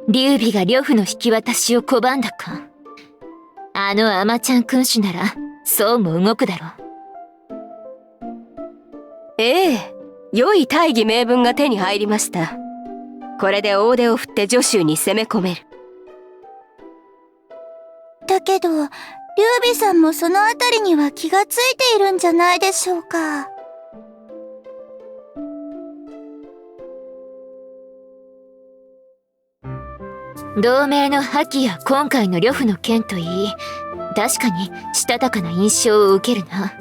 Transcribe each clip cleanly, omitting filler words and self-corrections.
劉備が呂布の引き渡しを拒んだか。あのアマちゃん君主ならそうも動くだろう。ええ、良い大義名分が手に入りました。これで大手を振って徐州に攻め込める。だけど、劉備さんもそのあたりには気がついているんじゃないでしょうか。同盟の破棄や今回の呂布の件といい、確かにしたたかな印象を受けるな。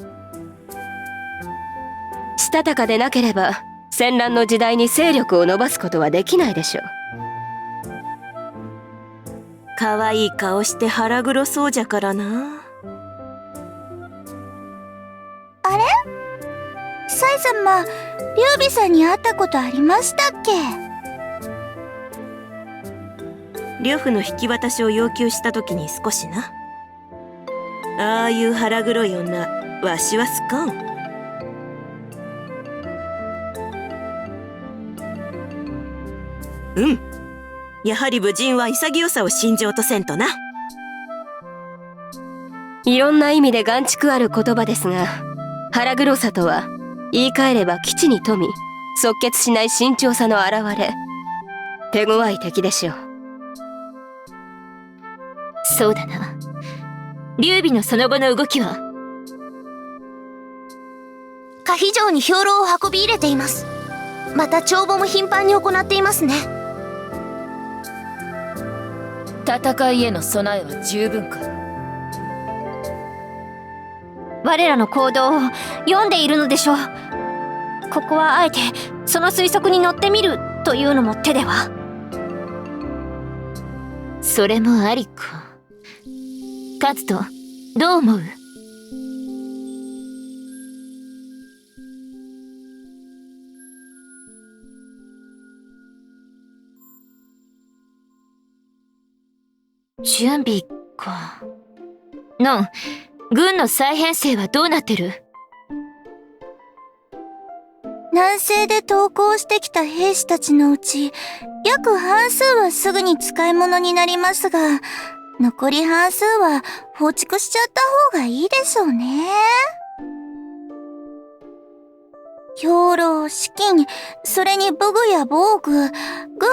したたかでなければ戦乱の時代に勢力を伸ばすことはできないでしょう。可愛い顔して腹黒そうじゃからな。あれ？サイ様、劉備さんに会ったことありましたっけ？呂布の引き渡しを要求した時に少しな。ああいう腹黒い女、わしは好かん。うん、やはり武人は潔さを信条とせんとな。いろんな意味で眼蓄ある言葉ですが、腹黒さとは言い換えれば基地に富み即決しない慎重さの表れ。手強い敵でしょう。そうだな。劉備のその後の動きは？可否城に兵糧を運び入れています。また帳簿も頻繁に行っていますね。戦いへの備えは十分か。我らの行動を読んでいるのでしょう。ここはあえてその推測に乗ってみるというのも手では。それもありか。カズト、どう思う？準備か。のん、軍の再編成はどうなってる？南西で投降してきた兵士たちのうち、約半数はすぐに使い物になりますが、残り半数は放逐しちゃった方がいいでしょうね。兵糧、資金、それに武具や防具、軍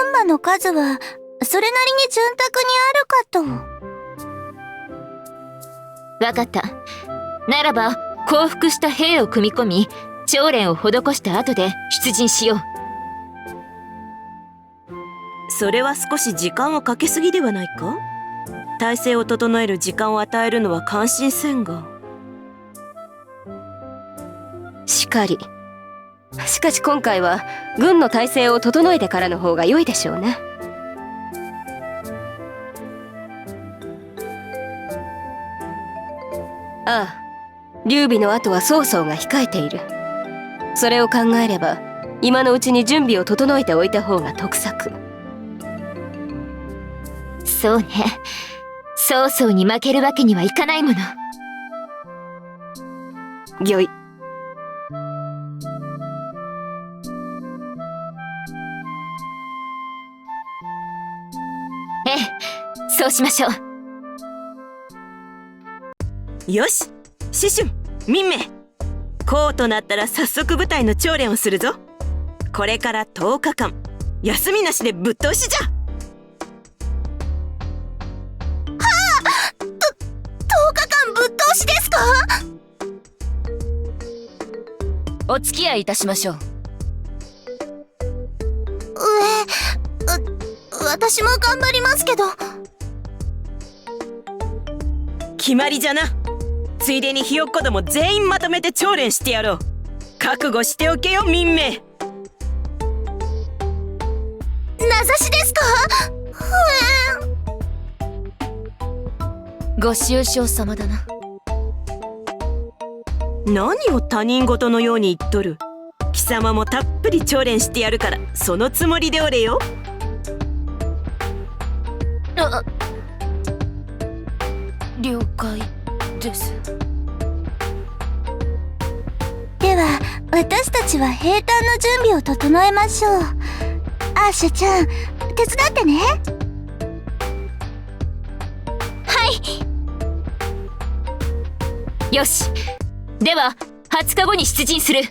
馬の数はそれなりに潤沢にあるかと。わかった。ならば降伏した兵を組み込み、調練を施した後で出陣しよう。それは少し時間をかけすぎではないか？体制を整える時間を与えるのは感心せんが。しかり。しかし今回は軍の体制を整えてからの方が良いでしょうね。ああ、劉備の後は曹操が控えている。それを考えれば今のうちに準備を整えておいた方が得策。そうね。曹操に負けるわけにはいかないもの。御意。ええ、そうしましょう。よし、師春、民名。こうとなったら早速部隊の調練をするぞ。これから10日間休みなしでぶっ通しじゃ。ですか？お付き合いいたしましょう。私も頑張りますけど。決まりじゃな。ついでにひよっこども全員まとめて調練してやろう。覚悟しておけよ、民名。名指しですか？ご愁傷様だな。何を他人事のように言っとる。貴様もたっぷり調練してやるから、そのつもりでおれよ。了解です。では、私たちは兵站の準備を整えましょう。アーシャちゃん、手伝ってね。よし。では、20日後に出陣する。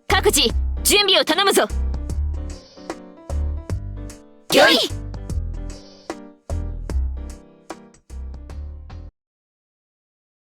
各自、準備を頼むぞ。よい。